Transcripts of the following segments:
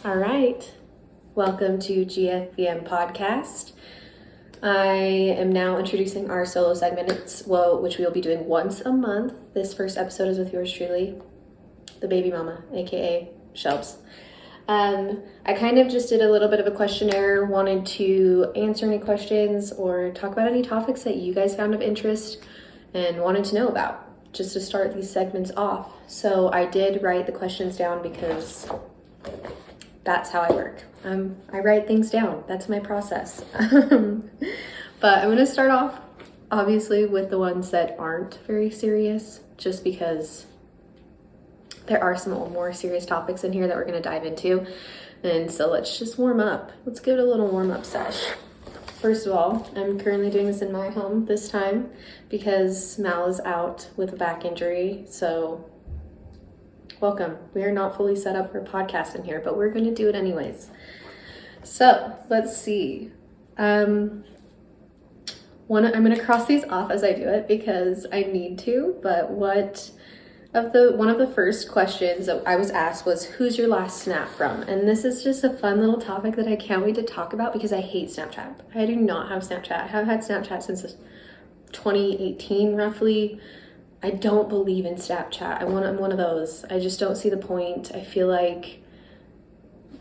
All right. Welcome to GFBM Podcast. I am now introducing our solo segments, which we will be doing once a month. This first episode is with yours truly, the baby mama, aka Shelbs. I kind of just did a little bit of a questionnaire, wanted to answer any questions or talk about any topics that you guys found of interest and wanted to know about, just to start these segments off. So I did write the questions down because that's how I work. I write things down. That's my process. But I'm going to start off, obviously, with the ones that aren't very serious, just because there are some more serious topics in here that we're going to dive into. And so let's just warm up. Let's give it a little warm up sesh. First of all, I'm currently doing this in my home this time because Mal is out with a back injury. So welcome. We are not fully set up for a podcast in here, but we're going to do it anyways. So let's see. I'm going to cross these off as I do it because I need to, but one of the first questions that I was asked was, who's your last snap from? And this is just a fun little topic that I can't wait to talk about because I hate Snapchat. I do not have Snapchat. I have had Snapchat since 2018 roughly. I don't believe in Snapchat. I'm one of those. I just don't see the point. I feel like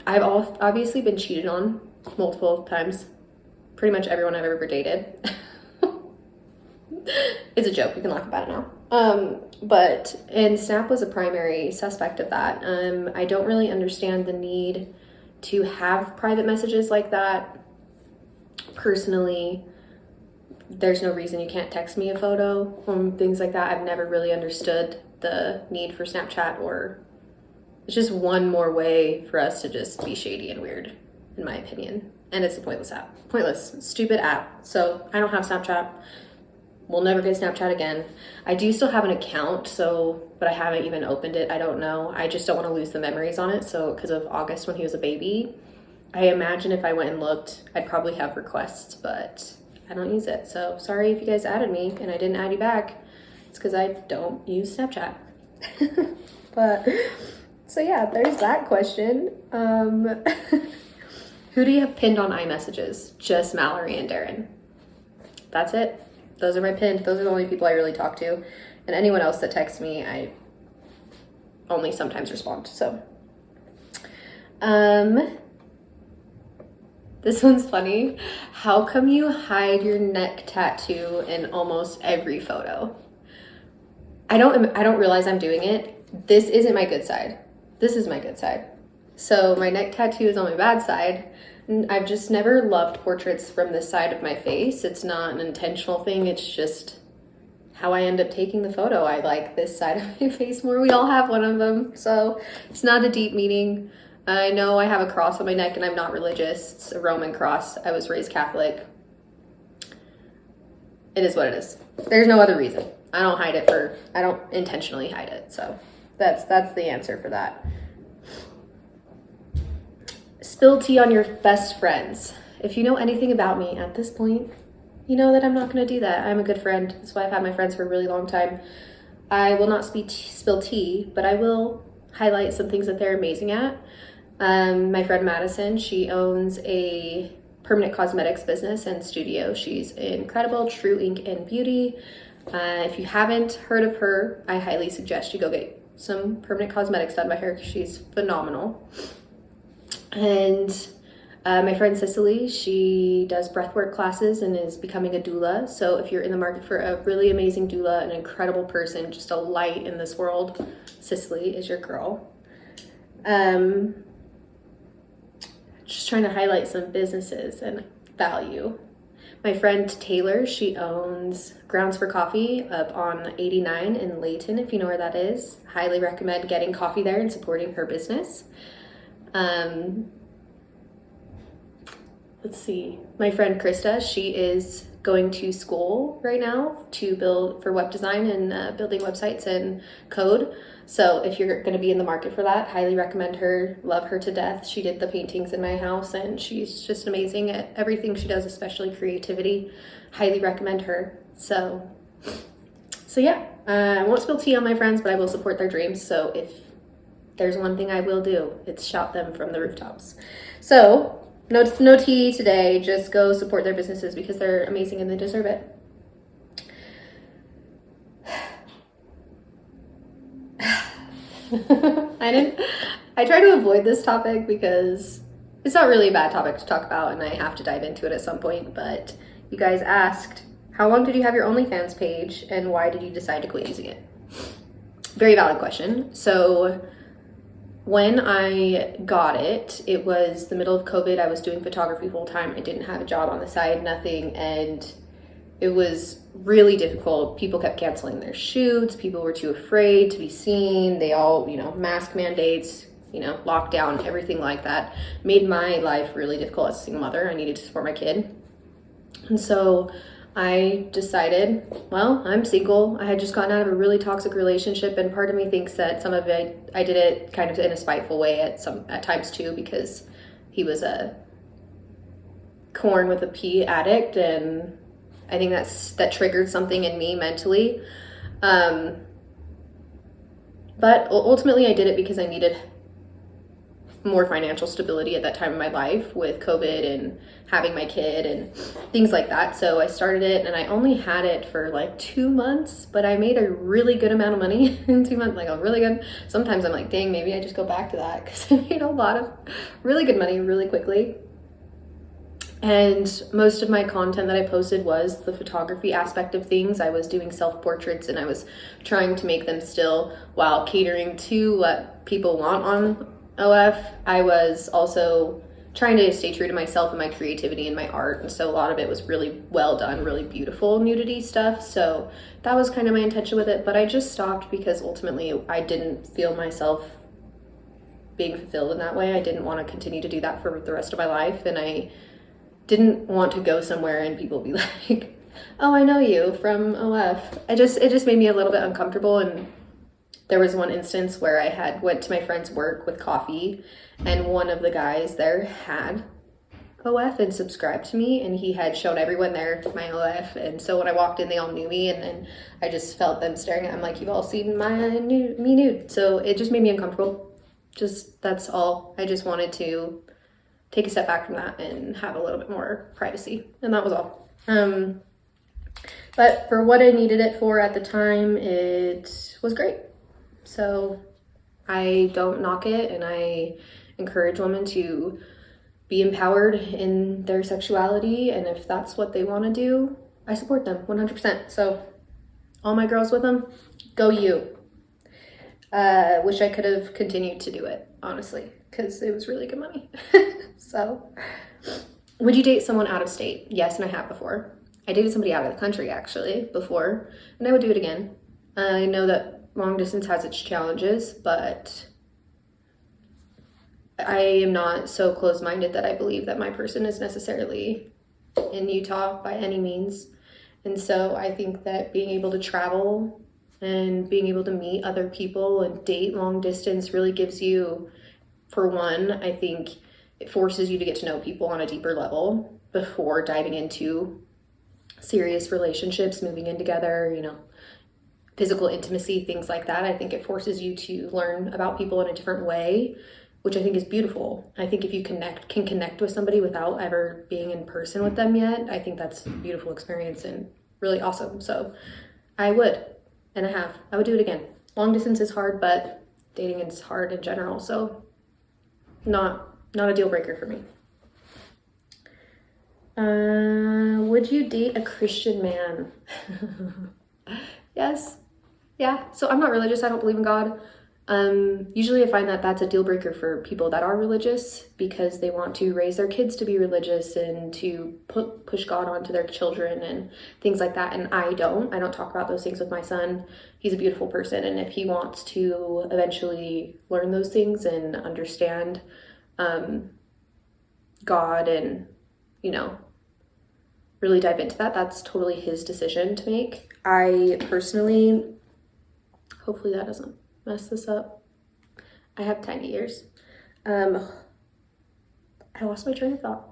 I've obviously been cheated on multiple times. Pretty much everyone I've ever dated. It's a joke. We can laugh about it now. And Snap was a primary suspect of that. I don't really understand the need to have private messages like that. Personally, there's no reason you can't text me a photo or things like that. I've never really understood the need for Snapchat, or it's just one more way for us to just be shady and weird, in my opinion. And it's a pointless app. Pointless, stupid app. So I don't have Snapchat. We'll never get Snapchat again. I do still have an account, but I haven't even opened it. I don't know. I just don't want to lose the memories on it. So because of August when he was a baby, I imagine if I went and looked, I'd probably have requests, but I don't use it. So sorry if you guys added me and I didn't add you back. It's because I don't use Snapchat. But so yeah, there's that question. Who do you have pinned on iMessages? Just Mallory and Darren. That's it. Those are my pinned. Those are the only people I really talk to. And anyone else that texts me, I only sometimes respond. So this one's funny. How come you hide your neck tattoo in almost every photo? I don't realize I'm doing it. This isn't my good side. This is my good side. So my neck tattoo is on my bad side. I've just never loved portraits from this side of my face. It's not an intentional thing. It's just how I end up taking the photo. I like this side of my face more. We all have one of them. So it's not a deep meaning. I know I have a cross on my neck and I'm not religious. It's a Roman cross. I was raised Catholic. It is what it is. There's no other reason. I don't intentionally hide it. So that's the answer for that. Spill tea on your best friends. If you know anything about me at this point, you know that I'm not going to do that. I'm a good friend. That's why I've had my friends for a really long time. I will not spill tea, but I will highlight some things that they're amazing at. My friend Madison, she owns a permanent cosmetics business and studio. She's incredible, True Ink and Beauty. If you haven't heard of her, I highly suggest you go get some permanent cosmetics done by her because she's phenomenal. And my friend Cicely, she does breathwork classes and is becoming a doula. So if you're in the market for a really amazing doula, an incredible person, just a light in this world, Cicely is your girl. Just trying to highlight some businesses and value. My friend Taylor, she owns Grounds for Coffee up on 89 in Layton, if you know where that is. Highly recommend getting coffee there and supporting her business. Let's see. My friend Krista, she is going to school right now to build for web design and building websites and code. So if you're going to be in the market for that, highly recommend her. Love her to death. She did the paintings in my house and she's just amazing at everything she does, especially creativity. Highly recommend her. So yeah, I won't spill tea on my friends, but I will support their dreams. So if there's one thing I will do. It's shout them from the rooftops. So, no tea today. Just go support their businesses because they're amazing and they deserve it. I try to avoid this topic because it's not really a bad topic to talk about and I have to dive into it at some point, but you guys asked, how long did you have your OnlyFans page and why did you decide to quit using it? Very valid question. So when I got it, it was the middle of COVID. I was doing photography full time. I didn't have a job on the side, nothing. And it was really difficult. People kept canceling their shoots. People were too afraid to be seen. They all, mask mandates, lockdown, everything like that made my life really difficult as a single mother. I needed to support my kid. And so I decided, well, I'm single. I had just gotten out of a really toxic relationship, and part of me thinks that some of it, I did it kind of in a spiteful way at times too, because he was a corn with a P addict, and I think that triggered something in me mentally. But ultimately I did it because I needed more financial stability at that time in my life with COVID and having my kid and things like that. So I started it and I only had it for like 2 months, but I made a really good amount of money in 2 months, like a really good. Sometimes I'm like, dang, maybe I just go back to that because I made a lot of really good money really quickly. And most of my content that I posted was the photography aspect of things. I was doing self-portraits and I was trying to make them still while catering to what people want on OF. I was also trying to stay true to myself and my creativity and my art. And so a lot of it was really well done, really beautiful nudity stuff. So that was kind of my intention with it. But I just stopped because ultimately I didn't feel myself being fulfilled in that way. I didn't want to continue to do that for the rest of my life. And I didn't want to go somewhere and people be like, oh, I know you from OF. It just made me a little bit uncomfortable. And there was one instance where I went to my friend's work with coffee and one of the guys there had OF and subscribed to me, and he had shown everyone there my OF. And so when I walked in, they all knew me, and then I just felt them staring at me. I'm like, you've all seen me nude. So it just made me uncomfortable. That's all. I just wanted to take a step back from that and have a little bit more privacy, and that was all. But for what I needed it for at the time, it was great. So I don't knock it, and I encourage women to be empowered in their sexuality, and if that's what they want to do, I support them 100%. So all my girls with them, go you. Wish I could have continued to do it, honestly, because it was really good money. So, would you date someone out of state? Yes, and I have before. I dated somebody out of the country, actually, before, and I would do it again. I know that long distance has its challenges, but I am not so closed-minded that I believe that my person is necessarily in Utah by any means. And so I think that being able to travel and being able to meet other people and date long distance really gives you, for one, I think it forces you to get to know people on a deeper level before diving into serious relationships, moving in together, physical intimacy, things like that. I think it forces you to learn about people in a different way, which I think is beautiful. I think if you can connect with somebody without ever being in person with them yet, I think that's a beautiful experience and really awesome. So I would, and I would do it again. Long distance is hard, but dating is hard in general. So not a deal breaker for me. Would you date a Christian man? Yes. Yeah. So I'm not religious. I don't believe in God. Usually I find that that's a deal breaker for people that are religious because they want to raise their kids to be religious and to push God onto their children and things like that. And I don't talk about those things with my son. He's a beautiful person. And if he wants to eventually learn those things and understand, God and, really dive into that, that's totally his decision to make. I personally, hopefully that doesn't mess this up. I have tiny ears. I lost my train of thought.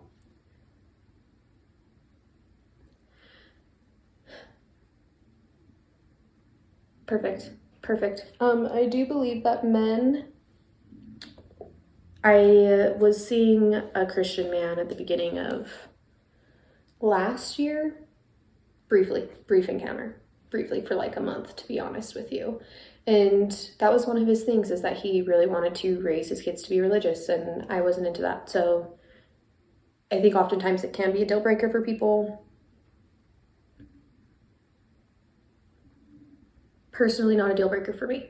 Perfect. I do believe that men I was seeing a Christian man at the beginning of last year, brief encounter, briefly for like a month, to be honest with you. And that was one of his things, is that he really wanted to raise his kids to be religious, and I wasn't into that. So I think oftentimes it can be a deal breaker for people. Personally, not a deal breaker for me.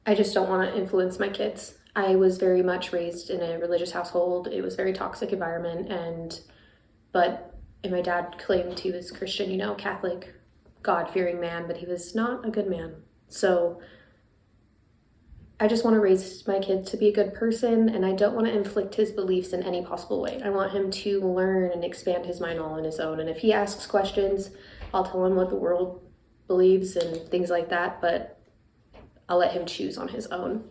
I just don't want to influence my kids. I was very much raised in a religious household. It was a very toxic environment, and my dad claimed he was Christian, you know, Catholic, God-fearing man, but he was not a good man. So I just want to raise my kid to be a good person, and I don't want to inflict his beliefs in any possible way. I want him to learn and expand his mind all on his own. And if he asks questions, I'll tell him what the world believes and things like that, but I'll let him choose on his own.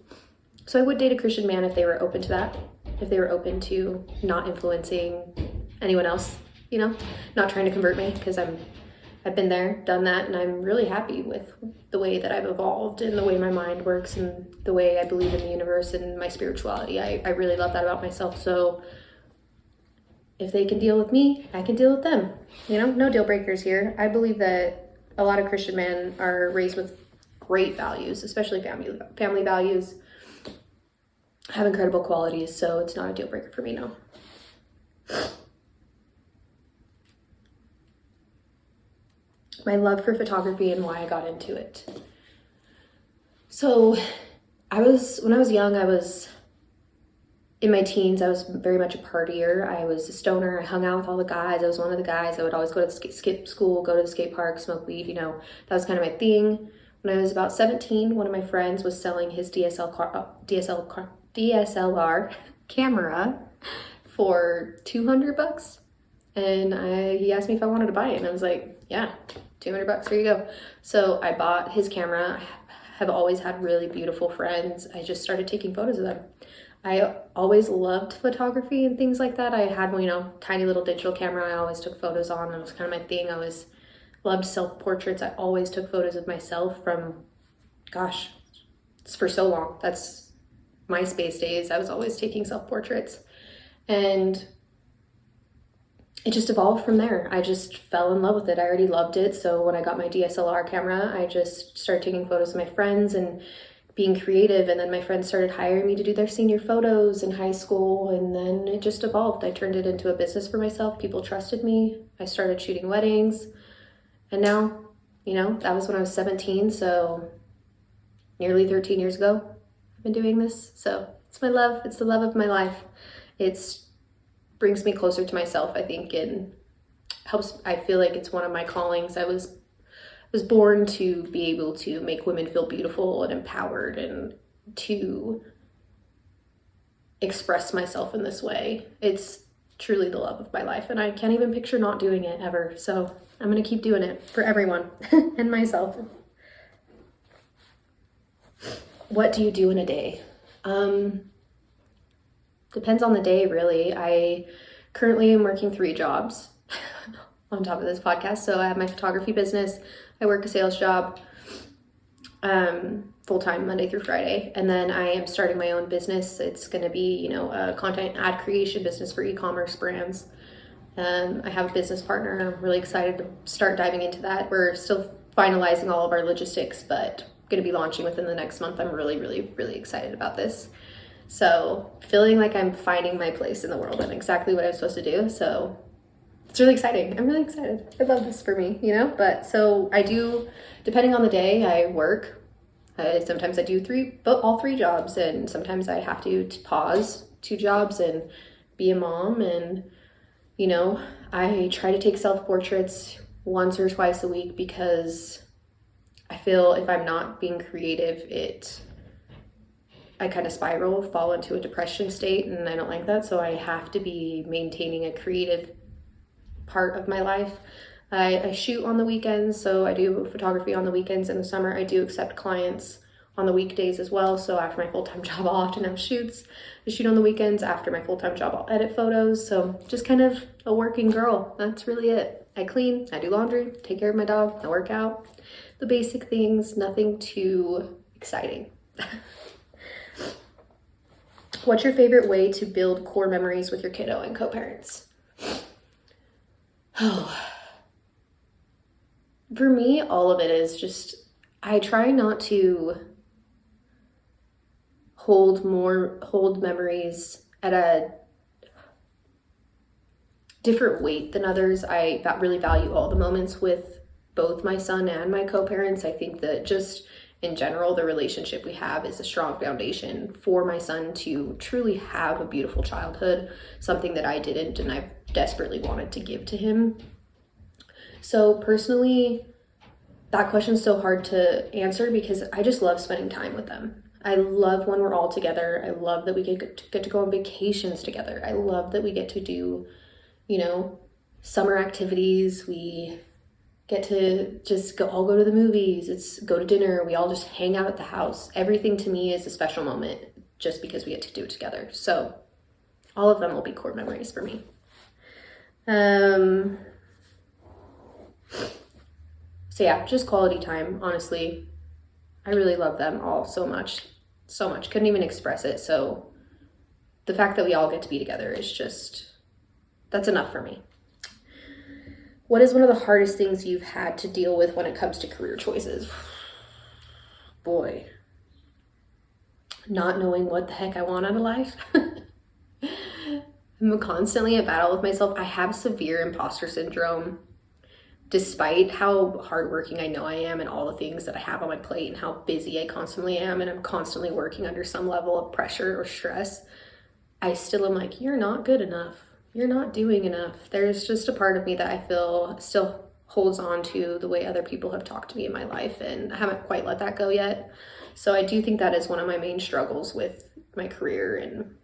So I would date a Christian man if they were open to that, if they were open to not influencing anyone else, you know, not trying to convert me, because I've been there, done that, and I'm really happy with the way that I've evolved and the way my mind works and the way I believe in the universe and my spirituality. I really love that about myself. So if they can deal with me, I can deal with them. You know, no deal breakers here. I believe that a lot of Christian men are raised with great values, especially family values, have incredible qualities. So it's not a deal breaker for me, no. My love for photography and why I got into it. So when I was young, I was in my teens, I was very much a partier. I was a stoner. I hung out with all the guys. I was one of the guys. I would always go to skip school, go to the skate park, smoke weed, you know, that was kind of my thing. When I was about 17, one of my friends was selling his DSLR camera for $200. And he asked me if I wanted to buy it. And I was like, yeah, $200, here you go. So I bought his camera. I have always had really beautiful friends. I just started taking photos of them. I always loved photography and things like that. I had, you know, tiny little digital camera I always took photos on. It was kind of my thing. I always loved self-portraits. I always took photos of myself from, gosh, it's for so long. That's MySpace days. I was always taking self-portraits. And it just evolved from there. I just fell in love with it. I already loved it. So when I got my DSLR camera, I just started taking photos of my friends and being creative. And then my friends started hiring me to do their senior photos in high school. And then it just evolved. I turned it into a business for myself. People trusted me. I started shooting weddings. And now, you know, that was when I was 17. So nearly 13 years ago, I've been doing this. So it's my love. It's the love of my life. It's brings me closer to myself, I think, and helps. I feel like it's one of my callings. I was born to be able to make women feel beautiful and empowered and to express myself in this way. It's truly the love of my life, and I can't even picture not doing it ever. So I'm going to keep doing it for everyone and myself. What do you do in a day? Depends on the day, really. I currently am working 3 jobs on top of this podcast. So I have my photography business. I work a sales job full-time Monday through Friday. And then I am starting my own business. It's going to be, you know, a content ad creation business for e-commerce brands. I have a business partner, and I'm really excited to start diving into that. We're still finalizing all of our logistics, but going to be launching within the next month. I'm really, really, really excited about this. So feeling like I'm finding my place in the world and exactly what I'm supposed to do. So it's really exciting. I'm really excited. I love this for me, you know, but so I do, depending on the day, I work. Sometimes I do all 3 jobs, and sometimes I have to pause 2 jobs and be a mom. And, you know, I try to take self-portraits once or twice a week, because I feel if I'm not being creative, I kind of fall into a depression state, and I don't like that. So I have to be maintaining a creative part of my life. I shoot on the weekends, so I do photography on the weekends. In the summer, I do accept clients on the weekdays as well. So after my full-time job, I'll often have shoots. I shoot on the weekends. After my full-time job, I'll edit photos. So just kind of a working girl. That's really it. I clean, I do laundry, take care of my dog, I work out. The basic things, nothing too exciting. What's your favorite way to build core memories with your kiddo and co-parents? Oh, for me, all of it is just, I try not to hold memories at a different weight than others. I really value all the moments with both my son and my co-parents. I think that just in general, the relationship we have is a strong foundation for my son to truly have a beautiful childhood, something that I didn't and I've desperately wanted to give to him. So personally, that question's so hard to answer because I just love spending time with them. I love when we're all together. I love that we get to go on vacations together. I love that we get to do, summer activities. We get to just all go to the movies. Go to dinner. We all just hang out at the house. Everything to me is a special moment just because we get to do it together. So all of them will be core memories for me. So yeah, just quality time, honestly. I really love them all so much. So much. Couldn't even express it. So the fact that we all get to be together is just, that's enough for me. What is one of the hardest things you've had to deal with when it comes to career choices? Boy. Not knowing what the heck I want out of life. I'm constantly at battle with myself. I have severe imposter syndrome. Despite how hardworking I know I am and all the things that I have on my plate and how busy I constantly am, and I'm constantly working under some level of pressure or stress, I still am like, you're not good enough. You're not doing enough. There's just a part of me that I feel still holds on to the way other people have talked to me in my life, and I haven't quite let that go yet. So I do think that is one of my main struggles with my career and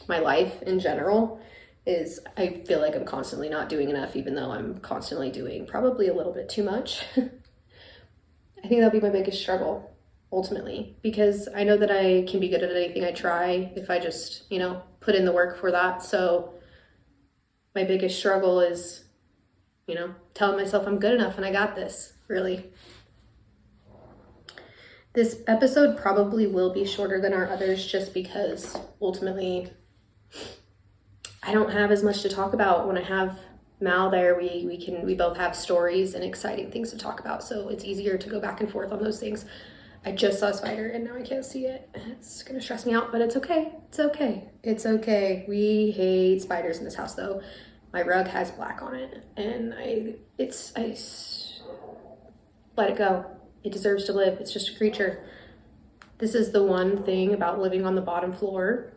my life in general. Is I feel like I'm constantly not doing enough, even though I'm constantly doing probably a little bit too much. I think that'll be my biggest struggle, ultimately, because I know that I can be good at anything I try if I just, put in the work for that. So my biggest struggle is, telling myself I'm good enough and I got this, really. This episode probably will be shorter than our others just because ultimately I don't have as much to talk about. When I have Mal there, we both have stories and exciting things to talk about. So it's easier to go back and forth on those things. I just saw a spider and now I can't see it. It's gonna stress me out, but it's okay. It's okay. It's okay. We hate spiders in this house though. My rug has black on it and I let it go. It deserves to live. It's just a creature. This is the one thing about living on the bottom floor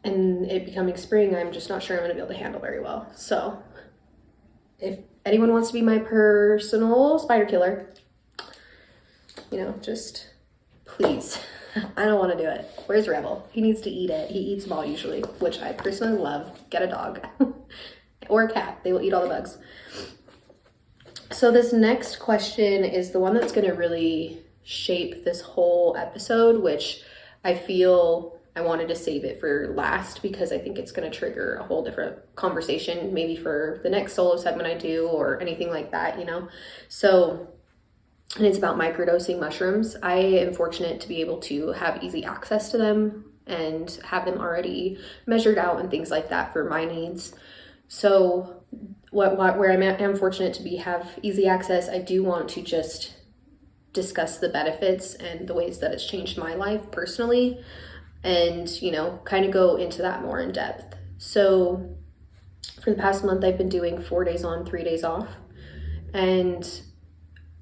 and it becoming spring, I'm just not sure I'm going to be able to handle very well. So if anyone wants to be my personal spider killer, just please. I don't want to do it. Where's Rebel? He needs to eat it. He eats them all usually, which I personally love. Get a dog or a cat. They will eat all the bugs. So this next question is the one that's going to really shape this whole episode, which I feel I wanted to save it for last because I think it's going to trigger a whole different conversation, maybe for the next solo segment I do or anything like that, So, and it's about microdosing mushrooms. I am fortunate to be able to have easy access to them and have them already measured out and things like that for my needs. So where I'm fortunate to have easy access, I do want to just discuss the benefits and the ways that it's changed my life personally. And, kind of go into that more in depth. So for the past month, I've been doing 4 days on, 3 days off. And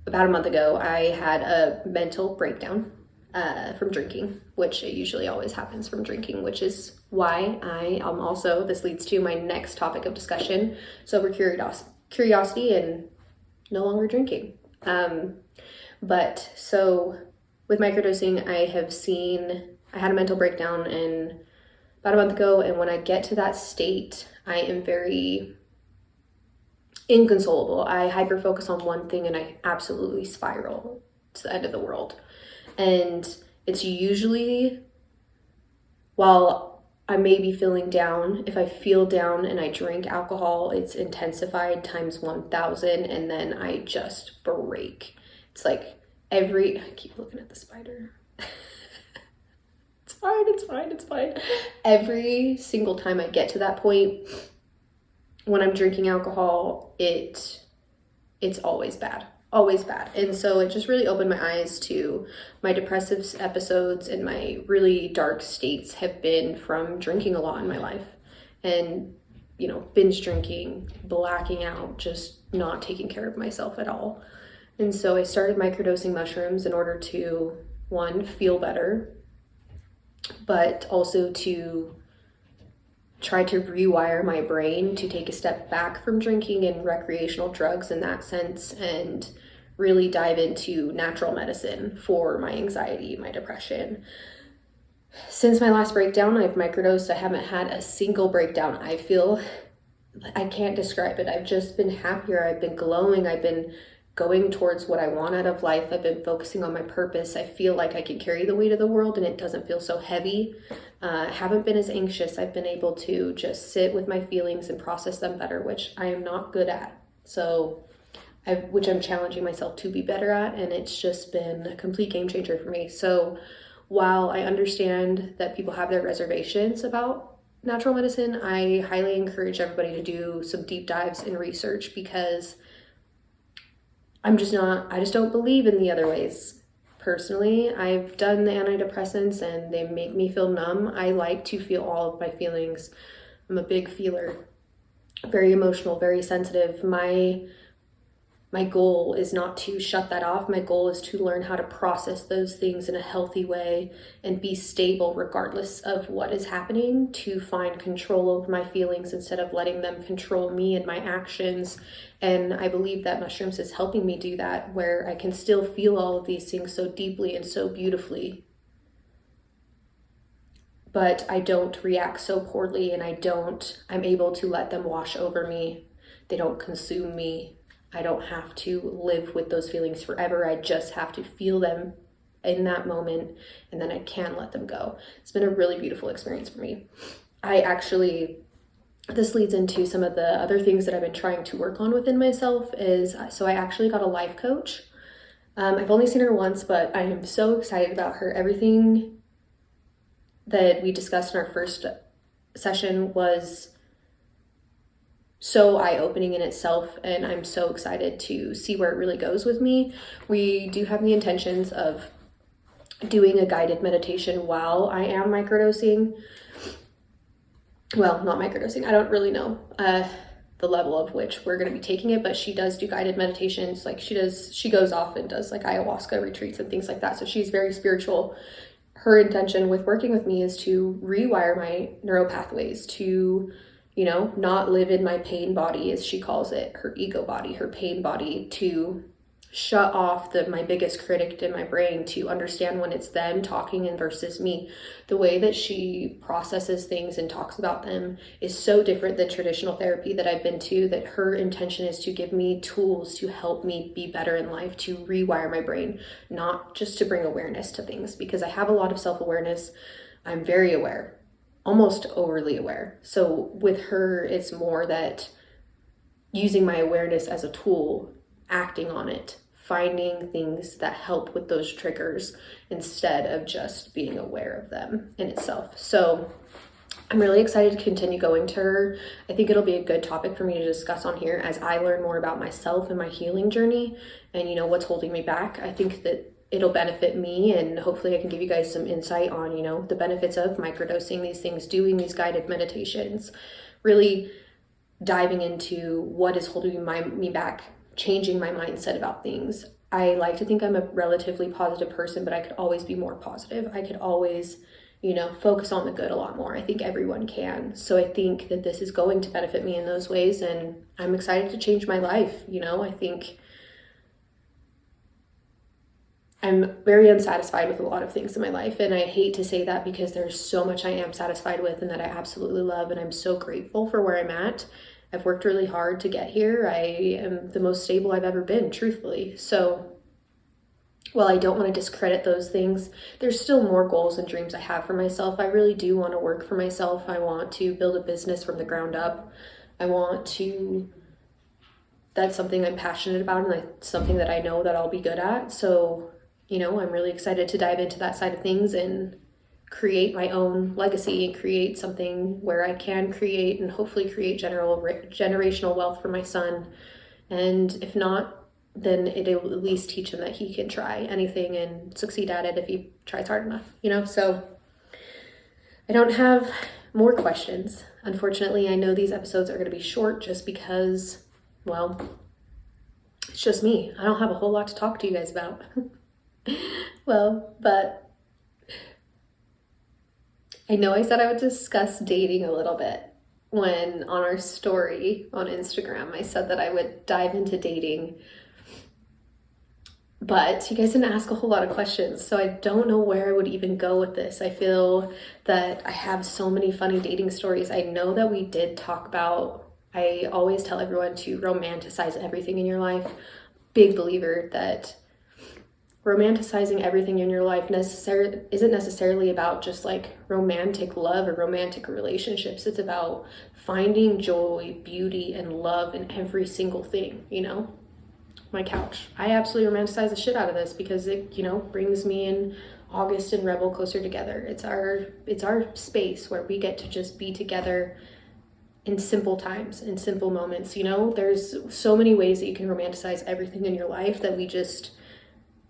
about a month ago, I had a mental breakdown from drinking, which it usually always happens from drinking, which is why I am also, this leads to my next topic of discussion, sober curiosity and no longer drinking. But so with microdosing, I had a mental breakdown about a month ago, and when I get to that state, I am very inconsolable. I hyper-focus on one thing, and I absolutely spiral to the end of the world. And it's usually, while I may be feeling down, if I feel down and I drink alcohol, it's intensified times 1,000, and then I just break. It's like I keep looking at the spider. it's fine. Every single time I get to that point, when I'm drinking alcohol, it's always bad. Always bad. And so it just really opened my eyes to my depressive episodes, and my really dark states have been from drinking a lot in my life. And, binge drinking, blacking out, just not taking care of myself at all. And so I started microdosing mushrooms in order to, one, feel better, but also to try to rewire my brain to take a step back from drinking and recreational drugs in that sense, and really dive into natural medicine for my anxiety, my depression. Since my last breakdown, I've microdosed. I haven't had a single breakdown. I can't describe it. I've just been happier. I've been glowing. I've been going towards what I want out of life. I've been focusing on my purpose. I feel like I can carry the weight of the world and it doesn't feel so heavy. I haven't been as anxious. I've been able to just sit with my feelings and process them better, which I am not good at. Which I'm challenging myself to be better at, and it's just been a complete game changer for me. So while I understand that people have their reservations about natural medicine, I highly encourage everybody to do some deep dives in research, because I just don't believe in the other ways. Personally, I've done the antidepressants and they make me feel numb. I like to feel all of my feelings. I'm a big feeler, very emotional, very sensitive. My goal is not to shut that off. My goal is to learn how to process those things in a healthy way and be stable regardless of what is happening, to find control over my feelings instead of letting them control me and my actions. And I believe that mushrooms is helping me do that, where I can still feel all of these things so deeply and so beautifully, but I don't react so poorly, and I'm able to let them wash over me. They don't consume me. I don't have to live with those feelings forever. I just have to feel them in that moment, and then I can let them go. It's been a really beautiful experience for me. This leads into some of the other things that I've been trying to work on within myself. So I actually got a life coach. I've only seen her once, but I am so excited about her. Everything that we discussed in our first session was so eye-opening in itself, and I'm so excited to see where it really goes with me. We do have the intentions of doing a guided meditation while I am microdosing. Well, not microdosing. I don't really know the level of which we're going to be taking it, but she does do guided meditations. Like she goes off and does like ayahuasca retreats and things like that. So she's very spiritual. Her intention with working with me is to rewire my neural pathways, to not live in my pain body, as she calls it, her ego body, her pain body, to shut off my biggest critic in my brain, to understand when it's them talking and versus me. The way that she processes things and talks about them is so different than traditional therapy that I've been to, that her intention is to give me tools to help me be better in life, to rewire my brain, not just to bring awareness to things, because I have a lot of self-awareness. I'm very aware, almost overly aware. So with her, it's more that using my awareness as a tool, acting on it, finding things that help with those triggers instead of just being aware of them in itself. So I'm really excited to continue going to her. I think it'll be a good topic for me to discuss on here as I learn more about myself and my healing journey and what's holding me back. I think that it'll benefit me, and hopefully I can give you guys some insight on, the benefits of microdosing these things, doing these guided meditations, really diving into what is holding me back, changing my mindset about things. I like to think I'm a relatively positive person, but I could always be more positive. I could always, focus on the good a lot more. I think everyone can. So I think that this is going to benefit me in those ways, and I'm excited to change my life. I think I'm very unsatisfied with a lot of things in my life, and I hate to say that because there's so much I am satisfied with and that I absolutely love, and I'm so grateful for where I'm at. I've worked really hard to get here. I am the most stable I've ever been, truthfully. So while I don't want to discredit those things, there's still more goals and dreams I have for myself. I really do want to work for myself. I want to build a business from the ground up. That's something I'm passionate about, and that's something that I know that I'll be good at. So I'm really excited to dive into that side of things and create my own legacy and create something where I can create and hopefully create generational wealth for my son. And if not, then it'll at least teach him that he can try anything and succeed at it if he tries hard enough, you know? So I don't have more questions. Unfortunately, I know these episodes are going to be short just because, well, it's just me. I don't have a whole lot to talk to you guys about. Well, but I know I said I would discuss dating a little bit when on our story on Instagram, I said that I would dive into dating. But you guys didn't ask a whole lot of questions, so I don't know where I would even go with this. I feel that I have so many funny dating stories. I know that we did talk about, I always tell everyone to romanticize everything in your life. Big believer that romanticizing everything in your life isn't necessarily about just like romantic love or romantic relationships. It's about finding joy, beauty, and love in every single thing, you know? My couch. I absolutely romanticize the shit out of this because it, you know, brings me and August and Rebel closer together. It's our space where we get to just be together in simple times, in simple moments, you know? There's so many ways that you can romanticize everything in your life that we just,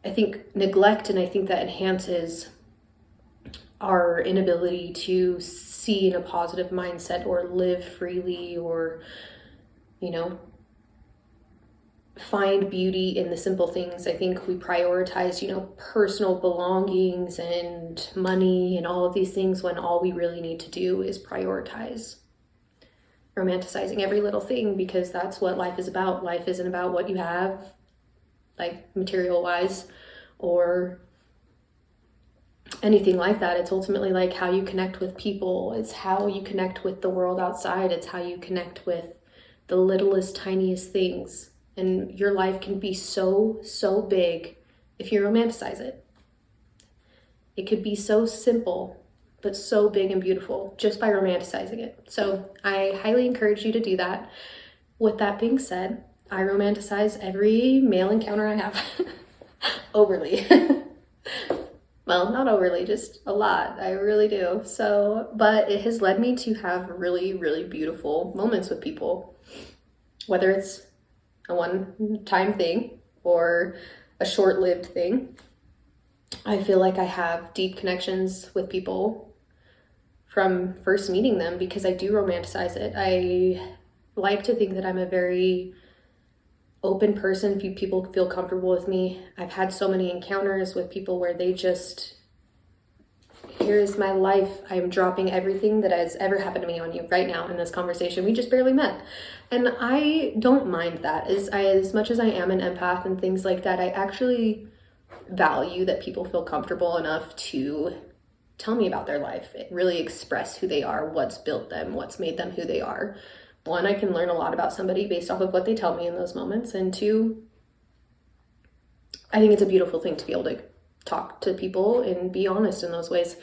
I think, neglect, and I think that enhances our inability to see in a positive mindset or live freely or, you know, find beauty in the simple things. I think we prioritize, you know, personal belongings and money and all of these things when all we really need to do is prioritize romanticizing every little thing, because that's what life is about. Life isn't about what you have, like material wise or anything like that. It's ultimately like how you connect with people. It's how you connect with the world outside. It's how you connect with the littlest, tiniest things. And your life can be so, so big if you romanticize it. It could be so simple, but so big and beautiful just by romanticizing it. So I highly encourage you to do that. With that being said, I romanticize every male encounter I have. Overly. Well, not overly, just a lot. I really do. So, but it has led me to have really, really beautiful moments with people. Whether it's a one-time thing or a short-lived thing, I feel like I have deep connections with people from first meeting them because I do romanticize it. I like to think that I'm a very open person. Few people feel comfortable with me. I've had so many encounters with people where they just, here's my life. I'm dropping everything that has ever happened to me on you right now in this conversation. We just barely met. And I don't mind that. As much as I am an empath and things like that, I actually value that people feel comfortable enough to tell me about their life, really express who they are, what's built them, what's made them who they are. One, I can learn a lot about somebody based off of what they tell me in those moments. And two, I think it's a beautiful thing to be able to talk to people and be honest in those ways.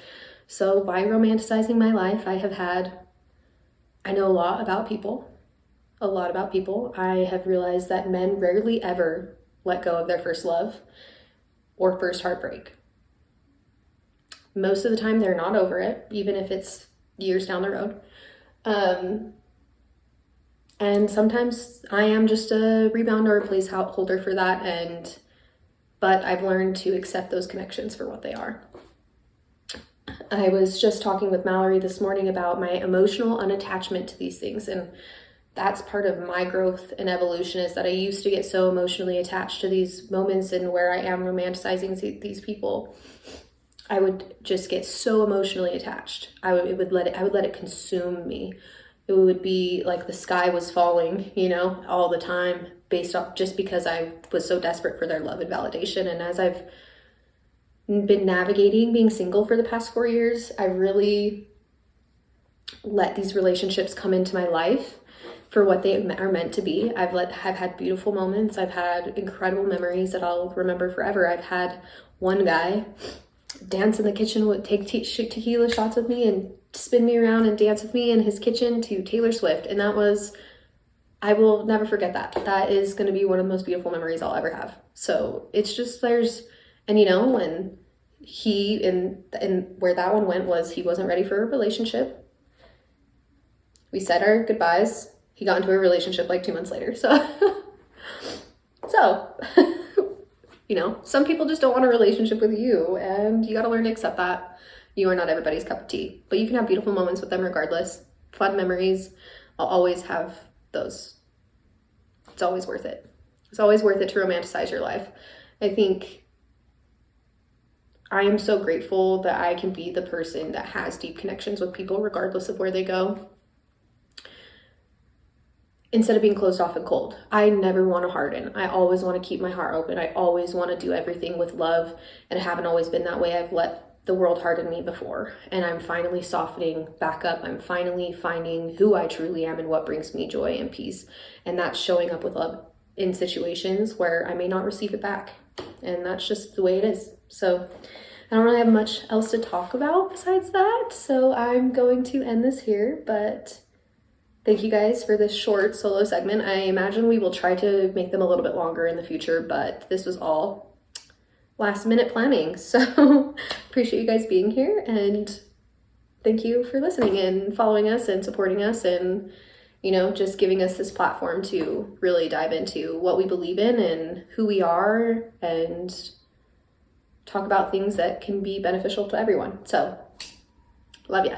So by romanticizing my life, I know a lot about people. I have realized that men rarely ever let go of their first love or first heartbreak. Most of the time they're not over it, even if it's years down the road. And sometimes I am just a rebounder or a placeholder for that, but I've learned to accept those connections for what they are. I was just talking with Mallory this morning about my emotional unattachment to these things, and that's part of my growth and evolution, is that I used to get so emotionally attached to these moments, and where I am romanticizing these people, I would just get so emotionally attached. I would let it consume me. It would be like the sky was falling, you know, all the time, based off just because I was so desperate for their love and validation. And as I've been navigating being single for the past 4 years, I really let these relationships come into my life for what they are meant to be. I've had beautiful moments. I've had incredible memories that I'll remember forever. I've had one guy dance in the kitchen, would take tequila shots with me and spin me around and dance with me in his kitchen to Taylor Swift. And I will never forget that. That is going to be one of the most beautiful memories I'll ever have. So it's just, and you know, when he, and where that one went was he wasn't ready for a relationship. We said our goodbyes. He got into a relationship like 2 months later. So, you know, some people just don't want a relationship with you, and you got to learn to accept that. You are not everybody's cup of tea, but you can have beautiful moments with them regardless. Fun memories. I'll always have those. It's always worth it. It's always worth it to romanticize your life. I think I am so grateful that I can be the person that has deep connections with people regardless of where they go, instead of being closed off and cold. I never want to harden. I always want to keep my heart open. I always want to do everything with love, and I haven't always been that way. I've let the world harden me before, and I'm finally softening back up. I'm finally finding who I truly am and what brings me joy and peace, and that's showing up with love in situations where I may not receive it back, and that's just the way it is. So I don't really have much else to talk about besides that, so I'm going to end this here, but thank you guys for this short solo segment. I imagine we will try to make them a little bit longer in the future, but this was all last minute planning. So appreciate you guys being here, and thank you for listening and following us and supporting us, and, you know, just giving us this platform to really dive into what we believe in and who we are, and talk about things that can be beneficial to everyone. So love ya.